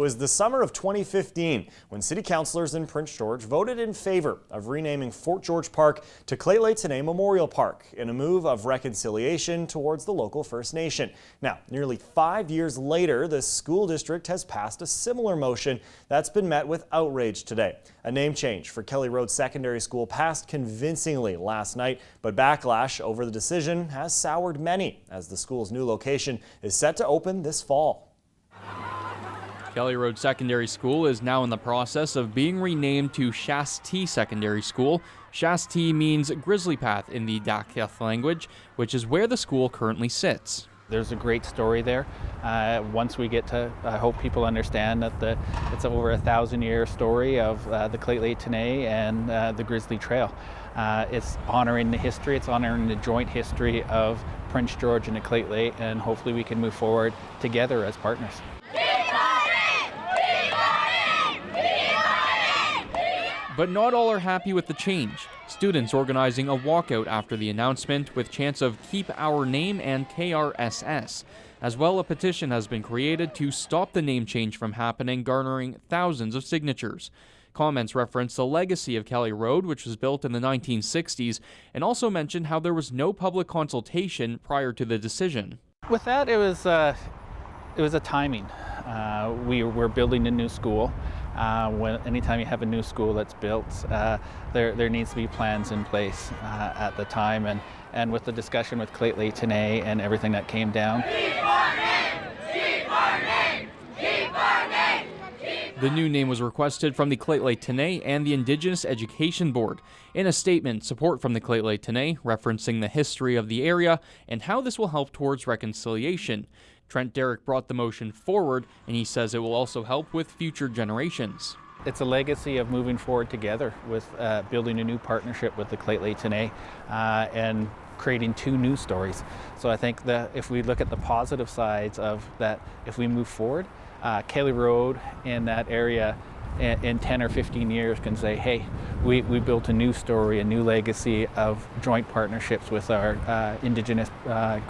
was the summer of 2015 when city councillors in Prince George voted in favor of renaming Fort George Park to Lheidli Memorial Park in a move of reconciliation towards the local First Nation. Now, nearly 5 years later, the school district has passed a similar motion that's been met with outrage today. A name change for Kelly Road Secondary School passed convincingly last night, but backlash over the decision has soured many as the school's new location is set to open this fall. Kelly Road Secondary School is now in the process of being renamed to Shasti Secondary School. Shasti means grizzly path in the Dakheth language, which is where the school currently sits. There's a great story there. Once we get to, I hope people understand that it's over a 1,000-year story of the Lheidli and the Grizzly Trail. It's honoring the history, it's honoring the joint history of Prince George and the Lheidli, and hopefully we can move forward together as partners. But not all are happy with the change. Students organizing a walkout after the announcement with chants of Keep Our Name and KRSS. As well, a petition has been created to stop the name change from happening, garnering thousands of signatures. Comments reference the legacy of Kelly Road, which was built in the 1960s, and also mention how there was no public consultation prior to the decision. With that, it was a timing. We were building a new school. Anytime you have a new school that's built, there needs to be plans in place at the time, and with the discussion with Lheidli and everything that came down. The new name was requested from the Lheidli and the Indigenous Education Board. In a statement, support from the Lheidli referencing the history of the area and how this will help towards reconciliation. Trent Derrick brought the motion forward, and he says it will also help with future generations. It's a legacy of moving forward together with building a new partnership with the Lheidli and creating two news stories. So I think that if we look at the positive sides of that, if we move forward, Kelly Road in that area in 10 or 15 years can say, hey, we built a new story, a new legacy of joint partnerships with our Indigenous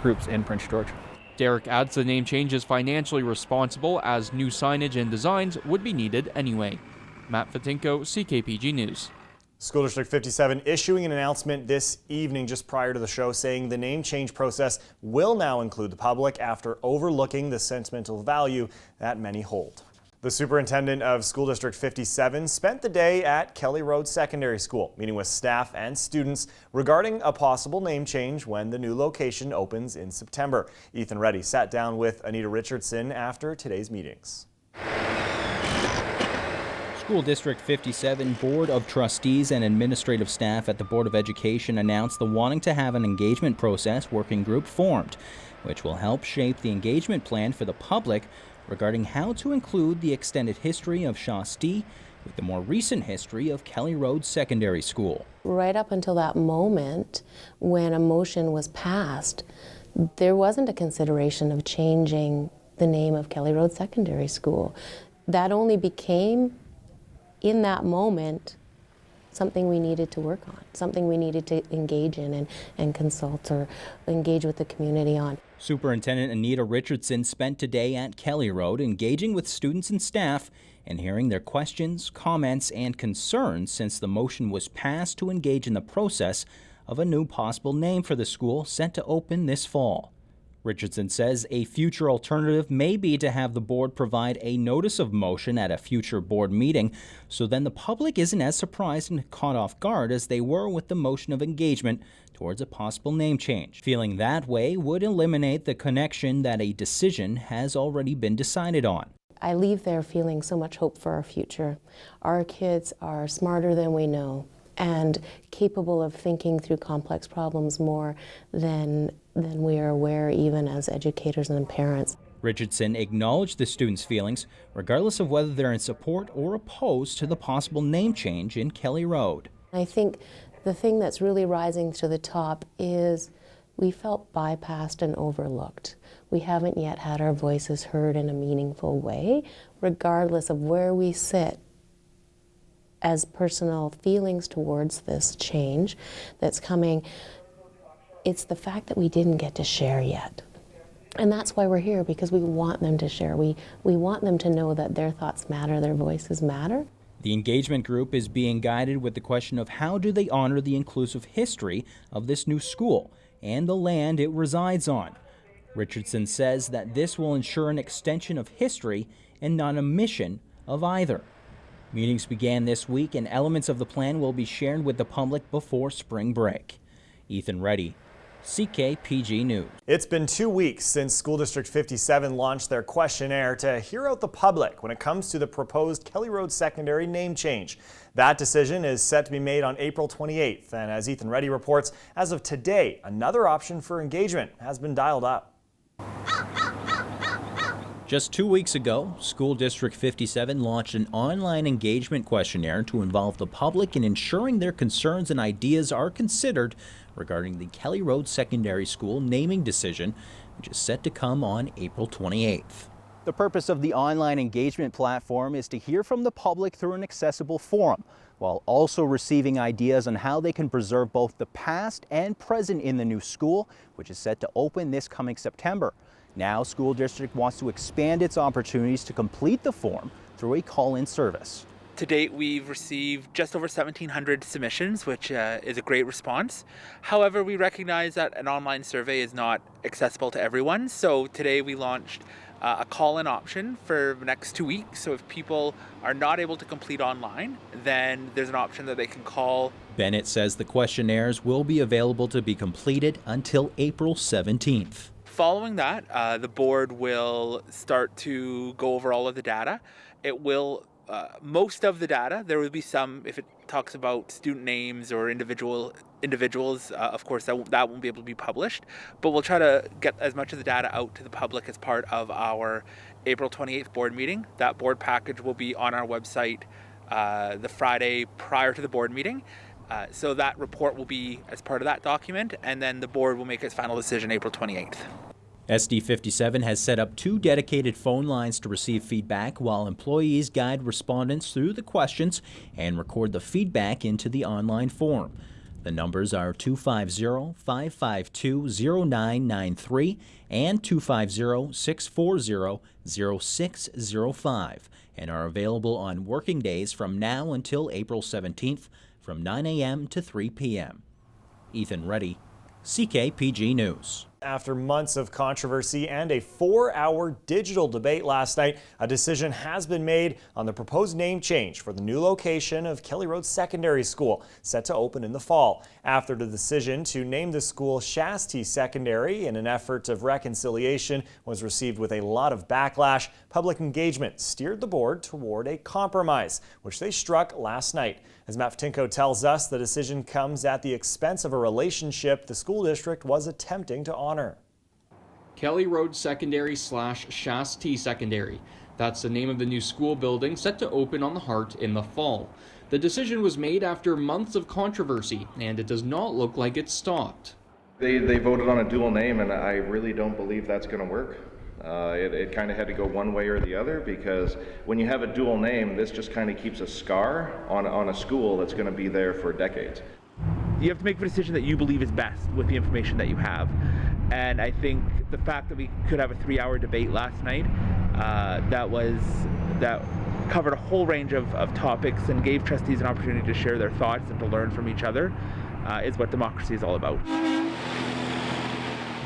groups in Prince George. Derrick adds the name change is financially responsible as new signage and designs would be needed anyway. Matt Fatinko, CKPG News. School District 57 issuing an announcement this evening just prior to the show saying the name change process will now include the public after overlooking the sentimental value that many hold. The superintendent of School District 57 spent the day at Kelly Road Secondary School, meeting with staff and students regarding a possible name change when the new location opens in September. Ethan Reddy sat down with Anita Richardson after today's meetings. School District 57 Board of Trustees and administrative staff at the Board of Education announced the wanting to have an engagement process working group formed, which will help shape the engagement plan for the public regarding how to include the extended history of Shasti with the more recent history of Kelly Road Secondary School. Right up until that moment when a motion was passed, there wasn't a consideration of changing the name of Kelly Road Secondary School. That only became, in that moment, something we needed to work on, something we needed to engage in and consult or engage with the community on. Superintendent Anita Richardson spent today at Kelly Road engaging with students and staff and hearing their questions, comments, and concerns since the motion was passed to engage in the process of a new possible name for the school set to open this fall. Richardson says a future alternative may be to have the board provide a notice of motion at a future board meeting, so then the public isn't as surprised and caught off guard as they were with the motion of engagement towards a possible name change. Feeling that way would eliminate the connection that a decision has already been decided on. I leave there feeling so much hope for our future. Our kids are smarter than we know and capable of thinking through complex problems more than we are aware, even as educators and parents. Richardson acknowledged the students' feelings, regardless of whether they're in support or opposed to the possible name change in Kelly Road. I think the thing that's really rising to the top is we felt bypassed and overlooked. We haven't yet had our voices heard in a meaningful way, regardless of where we sit as personal feelings towards this change that's coming. It's the fact that we didn't get to share yet. And that's why we're here, because we want them to share. We want them to know that their thoughts matter, their voices matter. The engagement group is being guided with the question of how do they honor the inclusive history of this new school and the land it resides on. Richardson says that this will ensure an extension of history and not a omission of either. Meetings began this week, and elements of the plan will be shared with the public before spring break. Ethan Reddy, CKPG News. It's been 2 weeks since School District 57 launched their questionnaire to hear out the public when it comes to the proposed Kelly Road Secondary name change. That decision is set to be made on April 28th, and as Ethan Reddy reports, as of today, another option for engagement has been dialed up. Just 2 weeks ago, School District 57 launched an online engagement questionnaire to involve the public in ensuring their concerns and ideas are considered regarding the Kelly Road Secondary School naming decision, which is set to come on April 28th. The purpose of the online engagement platform is to hear from the public through an accessible forum, while also receiving ideas on how they can preserve both the past and present in the new school, which is set to open this coming September. Now, School District wants to expand its opportunities to complete the form through a call-in service. To date, we've received just over 1,700 submissions, which is a great response. However, we recognize that an online survey is not accessible to everyone. So today we launched a call-in option for the next 2 weeks. So if people are not able to complete online, then there's an option that they can call. Bennett says the questionnaires will be available to be completed until April 17th. Following that, the board will start to go over all of the data. It will, most of the data, there will be some, if it talks about student names or individuals, of course that won't be able to be published, but we'll try to get as much of the data out to the public as part of our April 28th board meeting. That board package will be on our website the Friday prior to the board meeting. So that report will be as part of that document, and then the board will make its final decision April 28th. SD 57 has set up 2 dedicated phone lines to receive feedback, while employees guide respondents through the questions and record the feedback into the online form. The numbers are 250-552-0993 and 250-640-0605 and are available on working days from now until April 17th from 9 a.m. to 3 p.m. Ethan Reddy, CKPG News. After months of controversy and a 4-hour digital debate last night, a decision has been made on the proposed name change for the new location of Kelly Road Secondary School, set to open in the fall. After the decision to name the school Shasti Secondary in an effort of reconciliation was received with a lot of backlash, public engagement steered the board toward a compromise, which they struck last night. As Matt Fatinko tells us, the decision comes at the expense of a relationship the school district was attempting to honor. Kelly Road Secondary / Shasti Secondary. That's the name of the new school building set to open on the Hart in the fall. The decision was made after months of controversy, and it does not look like it's stopped. They voted on a dual name, and I really don't believe that's going to work. It kind of had to go one way or the other, because when you have a dual name, this just kind of keeps a scar on a school that's going to be there for decades. You have to make the decision that you believe is best with the information that you have. And I think the fact that we could have a 3-hour debate last night that covered a whole range of topics and gave trustees an opportunity to share their thoughts and to learn from each other is what democracy is all about.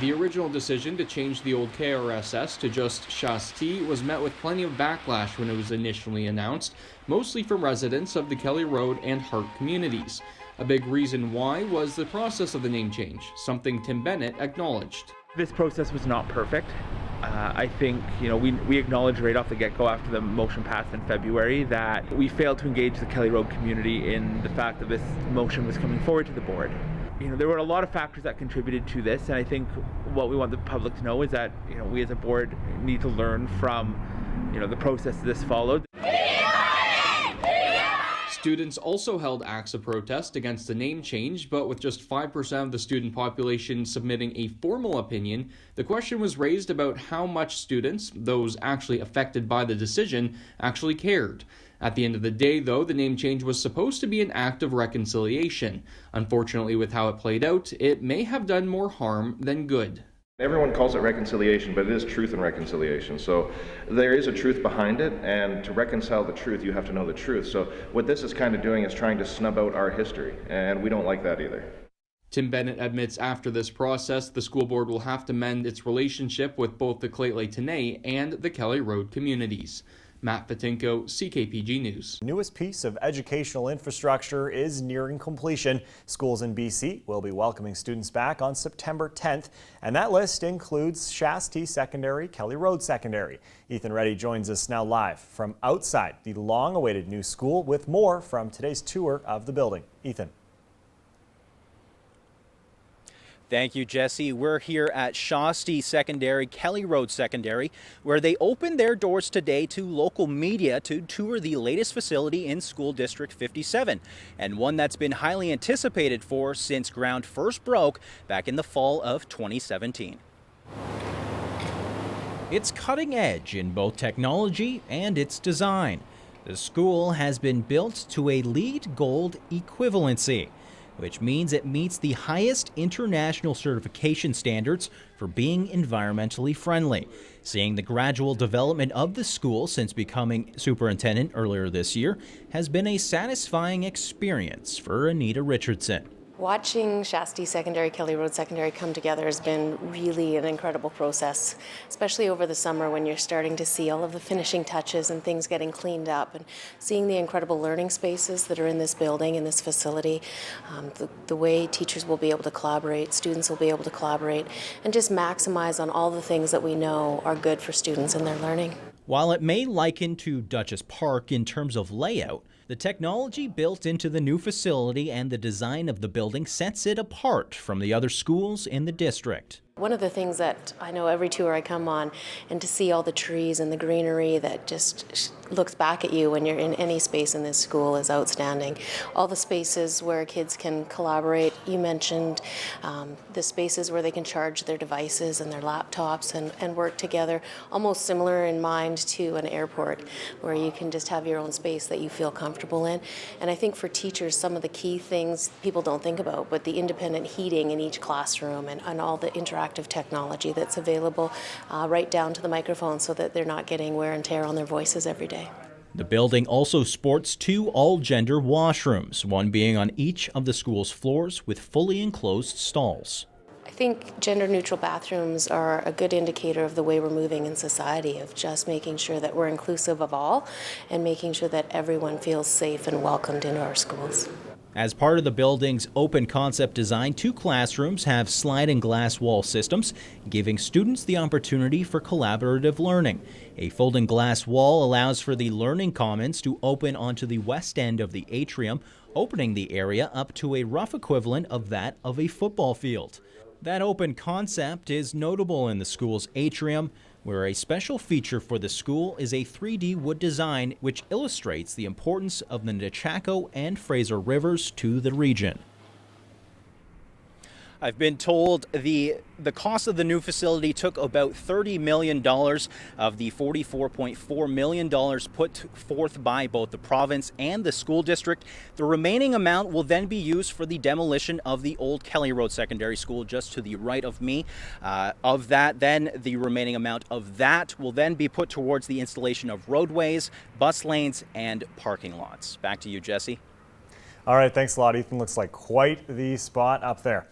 The original decision to change the old KRSS to just Shasti was met with plenty of backlash when it was initially announced, mostly from residents of the Kelly Road and Hart communities. A big reason why was the process of the name change, something Tim Bennett acknowledged. This process was not perfect. I think, we acknowledged right off the get-go after the motion passed in February that we failed to engage the Kelly Road community in the fact that this motion was coming forward to the board. There were a lot of factors that contributed to this, and I think what we want the public to know is that, we as a board need to learn from, the process this followed. Students also held acts of protest against the name change, but with just 5% of the student population submitting a formal opinion, the question was raised about how much students, those actually affected by the decision, actually cared. At the end of the day, though, the name change was supposed to be an act of reconciliation. Unfortunately, with how it played out, it may have done more harm than good. Everyone calls it reconciliation, but it is truth and reconciliation. So there is a truth behind it, and to reconcile the truth, you have to know the truth. So what this is kind of doing is trying to snub out our history, and we don't like that either. Tim Bennett admits after this process, the school board will have to mend its relationship with both the Lheidli-T'enneh and the Kelly Road communities. Matt Patinko, CKPG News. The newest piece of educational infrastructure is nearing completion. Schools in BC will be welcoming students back on September 10th, and that list includes Shastee Secondary, Kelly Road Secondary. Ethan Reddy joins us now live from outside the long-awaited new school with more from today's tour of the building. Ethan. Thank you, Jesse. We're here at Shastee Secondary, Kelly Road Secondary, where they opened their doors today to local media to tour the latest facility in School District 57, and one that's been highly anticipated for since ground first broke back in the fall of 2017. It's cutting edge in both technology and its design. The school has been built to a LEED Gold equivalency, which means it meets the highest international certification standards for being environmentally friendly. Seeing the gradual development of the school since becoming superintendent earlier this year has been a satisfying experience for Anita Richardson. Watching Shastee Secondary, Kelly Road Secondary come together has been really an incredible process, especially over the summer when you're starting to see all of the finishing touches and things getting cleaned up, and seeing the incredible learning spaces that are in this building, in this facility, the way teachers will be able to collaborate, students will be able to collaborate, and just maximize on all the things that we know are good for students and their learning. While it may liken to Duchess Park in terms of layout, the technology built into the new facility and the design of the building sets it apart from the other schools in the district. One of the things that I know every tour I come on, and to see all the trees and the greenery that just looks back at you when you're in any space in this school, is outstanding. All the spaces where kids can collaborate. You mentioned the spaces where they can charge their devices and their laptops and work together, almost similar in mind to an airport, where you can just have your own space that you feel comfortable in. And I think for teachers, some of the key things people don't think about, but the independent heating in each classroom and all the interactive technology that's available right down to the microphone, so that they're not getting wear and tear on their voices every day. The building also sports 2 all-gender washrooms, one being on each of the school's floors with fully enclosed stalls. I think gender-neutral bathrooms are a good indicator of the way we're moving in society, of just making sure that we're inclusive of all and making sure that everyone feels safe and welcomed into our schools. As part of the building's open concept design, 2 classrooms have sliding glass wall systems, giving students the opportunity for collaborative learning. A folding glass wall allows for the learning commons to open onto the west end of the atrium, opening the area up to a rough equivalent of that of a football field. That open concept is notable in the school's atrium, where a special feature for the school is a 3D wood design which illustrates the importance of the Nechako and Fraser rivers to the region. I've been told the cost of the new facility took about $30 million of the $44.4 million put forth by both the province and the school district. The remaining amount will then be used for the demolition of the old Kelly Road Secondary School just to the right of me. Of that, then the remaining amount of that will then be put towards the installation of roadways, bus lanes, and parking lots. Back to you, Jesse. All right, thanks a lot, Ethan. Looks like quite the spot up there.